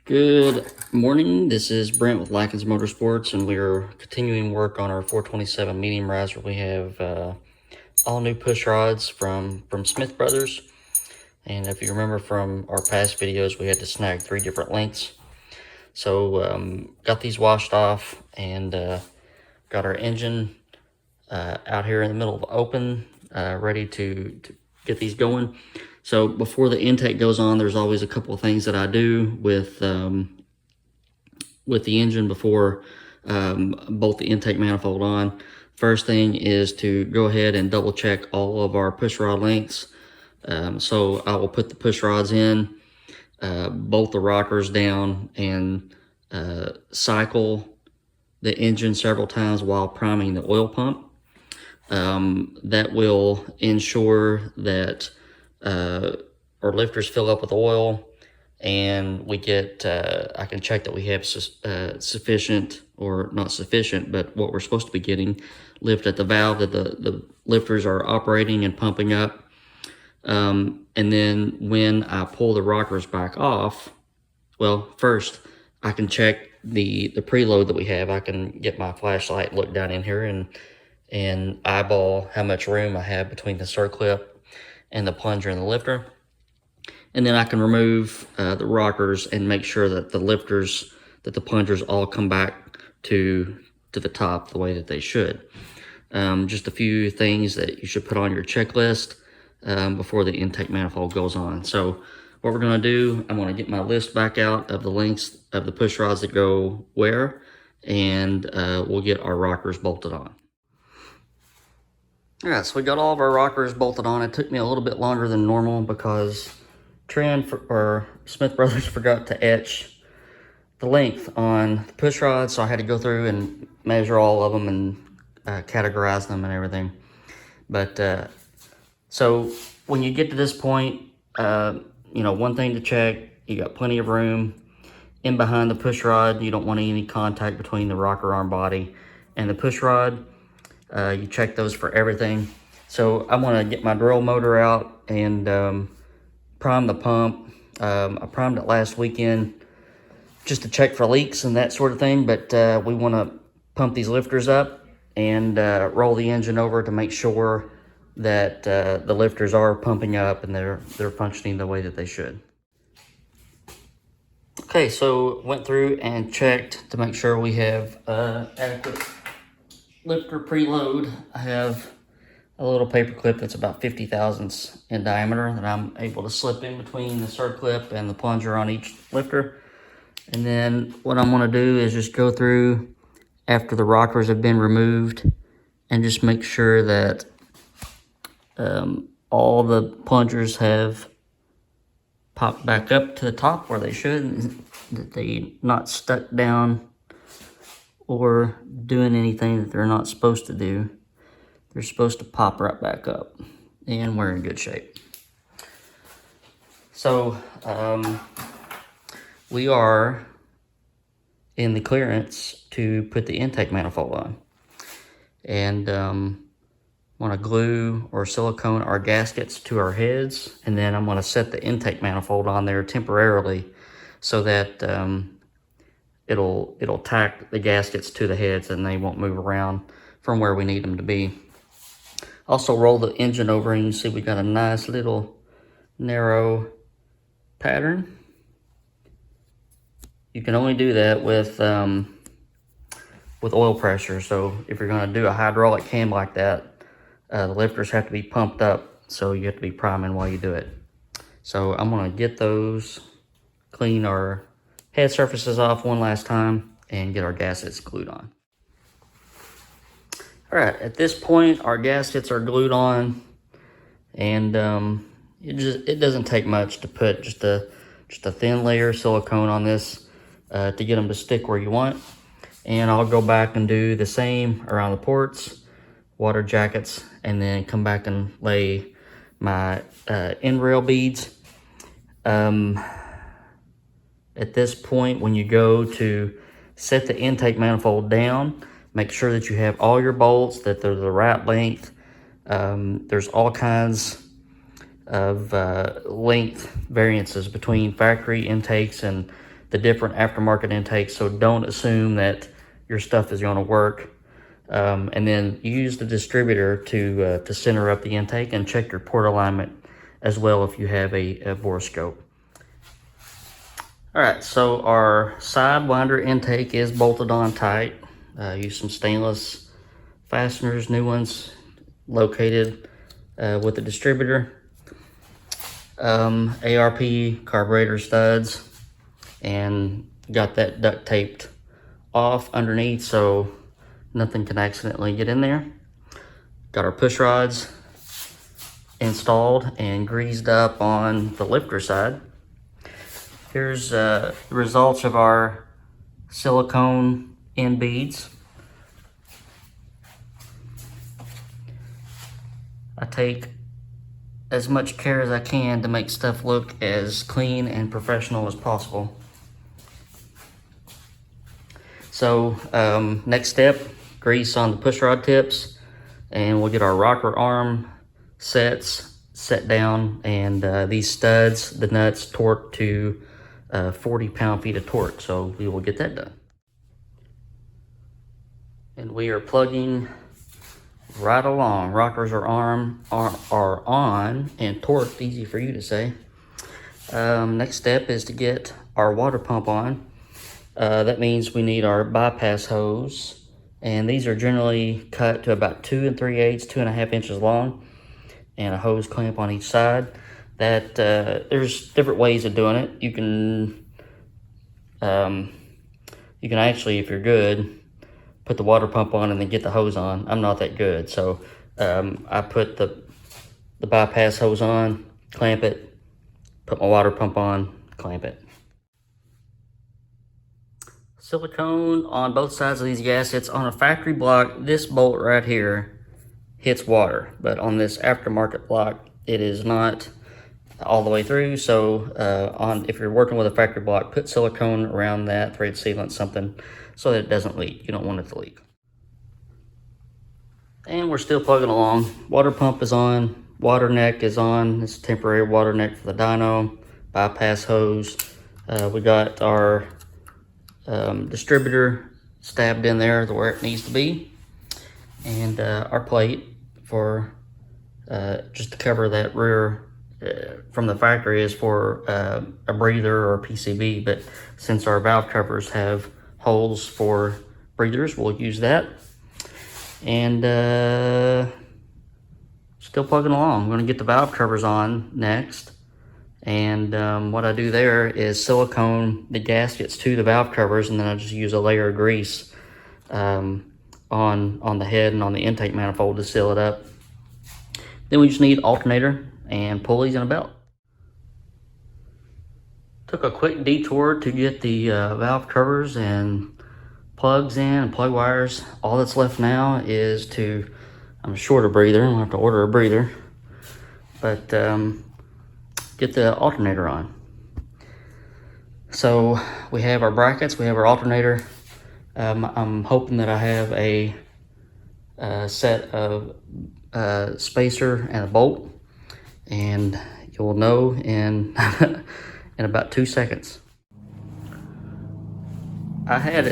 Good morning. This is Brent with Lykins Motorsports, and we're continuing work on our 427 medium riser. We have all new push rods from Smith Brothers, and if you remember from our past videos, we had to snag 3 different lengths. So got these washed off and got our engine out here in the middle of open, ready to get these going. So before the intake goes on, there's always a couple of things that I do with the engine before bolt the intake manifold on. First thing is to go ahead and double check all of our push rod lengths. So I will put the push rods in, bolt the rockers down, and cycle the engine several times while priming the oil pump. That will ensure that our lifters fill up with oil, and we get I can check that we have sufficient, or not sufficient, but what we're supposed to be getting, lift at the valve, that the lifters are operating and pumping up. And then when I pull the rockers back off, well, first I can check the preload that we have. I can get my flashlight, look down in here, and eyeball how much room I have between the circlip and the plunger and the lifter. And then I can remove the rockers and make sure that the lifters, that the plungers all come back to the top the way that they should. Just a few things that you should put on your checklist before the intake manifold goes on. So what we're going to do, I'm going to get my list back out of the lengths of the push rods that go where, and we'll get our rockers bolted on. All right, so we got all of our rockers bolted on. It took me a little bit longer than normal because Smith Brothers forgot to etch the length on the push rods, so I had to go through and measure all of them and categorize them and everything. But so when you get to this point, one thing to check: you got plenty of room in behind the push rod. You don't want any contact between the rocker arm body and the push rod. You check those for everything. So I want to get my drill motor out and prime the pump. I primed it last weekend just to check for leaks and that sort of thing, but we want to pump these lifters up and roll the engine over to make sure that the lifters are pumping up and they're functioning the way that they should. Okay, so went through and checked to make sure we have adequate lifter preload. I have a little paper clip that's about 50 thousandths in diameter that I'm able to slip in between the circlip and the plunger on each lifter. And then what I'm going to do is just go through after the rockers have been removed and just make sure that all the plungers have popped back up to the top where they should, that they're not stuck down or doing anything that they're not supposed to do. They're supposed to pop right back up, and we're in good shape. So we are in the clearance to put the intake manifold on, and want to glue or silicone our gaskets to our heads, and then I'm going to set the intake manifold on there temporarily so that it'll tack the gaskets to the heads and they won't move around from where we need them to be. Also roll the engine over, and you see we got a nice little narrow pattern. You can only do that with oil pressure. So if you're going to do a hydraulic cam like that, the lifters have to be pumped up, so you have to be priming while you do it. So I'm going to get those, clean our head surfaces off one last time, and get our gaskets glued on. All right, at this point, our gaskets are glued on, and it doesn't take much to put just a thin layer of silicone on this to get them to stick where you want. And I'll go back and do the same around the ports, water jackets, and then come back and lay my end rail beads. At this point, when you go to set the intake manifold down, make sure that you have all your bolts, that they're the right length. There's all kinds of length variances between factory intakes and the different aftermarket intakes, so don't assume that your stuff is going to work. And then use the distributor to center up the intake, and check your port alignment as well if you have a borescope. All right, so our sidewinder intake is bolted on tight. Use some stainless fasteners, new ones, located with the distributor. ARP carburetor studs, and got that duct taped off underneath so nothing can accidentally get in there. Got our push rods installed and greased up on the lifter side. Here's the results of our silicone end beads. I take as much care as I can to make stuff look as clean and professional as possible. So next step, grease on the push rod tips, and we'll get our rocker arm sets set down, and these studs, the nuts, torqued to 40 pound-feet of torque. So we will get that done. And we are plugging right along. Rockers are on and torqued, easy for you to say. Next step is to get our water pump on. That means we need our bypass hose, and these are generally cut to about 2 3/8, 2.5 inches long, and a hose clamp on each side. That there's different ways of doing it. You can actually, if you're good, put the water pump on and then get the hose on. I'm not that good, so I put the bypass hose on, clamp it, put my water pump on, clamp it. Silicone on both sides of these gaskets. On a factory block, this bolt right here hits water, but on this aftermarket block, it is not all the way through. So if you're working with a factory block, put silicone around that, thread sealant, something, so that it doesn't leak. You don't want it to leak. And we're still plugging along. Water pump is on, water neck is on. It's a temporary water neck for the dyno, bypass hose. We got our distributor stabbed in there to where it needs to be, and our plate for just to cover that rear from the factory is for a breather or PCB, but since our valve covers have holes for breathers, we'll use that. And still plugging along. I'm going to get the valve covers on next, and what I do there is silicone the gaskets to the valve covers, and then I just use a layer of grease on the head and on the intake manifold to seal it up. Then we just need alternator and pulleys and a belt. Took a quick detour to get the valve covers and plugs in and plug wires. All that's left now is I'm short a breather, I'm gonna have to order a breather, but get the alternator on. So we have our brackets, we have our alternator. I'm hoping that I have a set of spacer and a bolt, and you'll know in in about 2 seconds. I had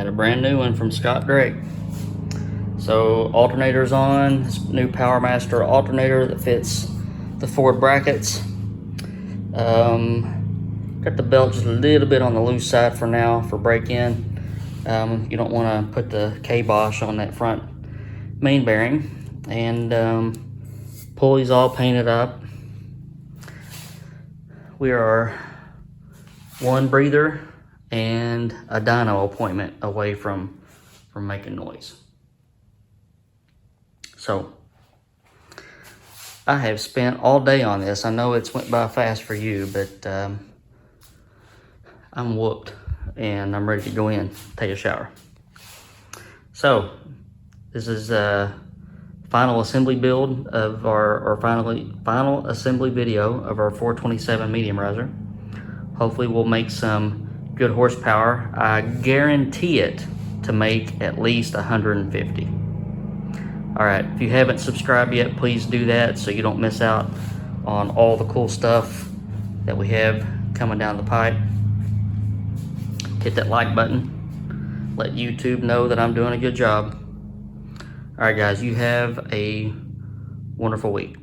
a brand new one from Scott Drake. So alternator's on, this new PowerMaster alternator that fits the 4 brackets. Got the belt just a little bit on the loose side for now for break-in. You don't want to put the K-Bosch on that front main bearing. And pulleys all painted up. We are 1 breather and a dyno appointment away from making noise. So I have spent all day on this. I know it's went by fast for you, but I'm whooped and I'm ready to go in, take a shower. So this is a final assembly build of our final assembly video of our 427 medium riser. Hopefully we'll make some good horsepower. I guarantee it to make at least 150. All right, if you haven't subscribed yet, please do that so you don't miss out on all the cool stuff that we have coming down the pipe. Hit that like button. Let YouTube know that I'm doing a good job. All right, guys, you have a wonderful week.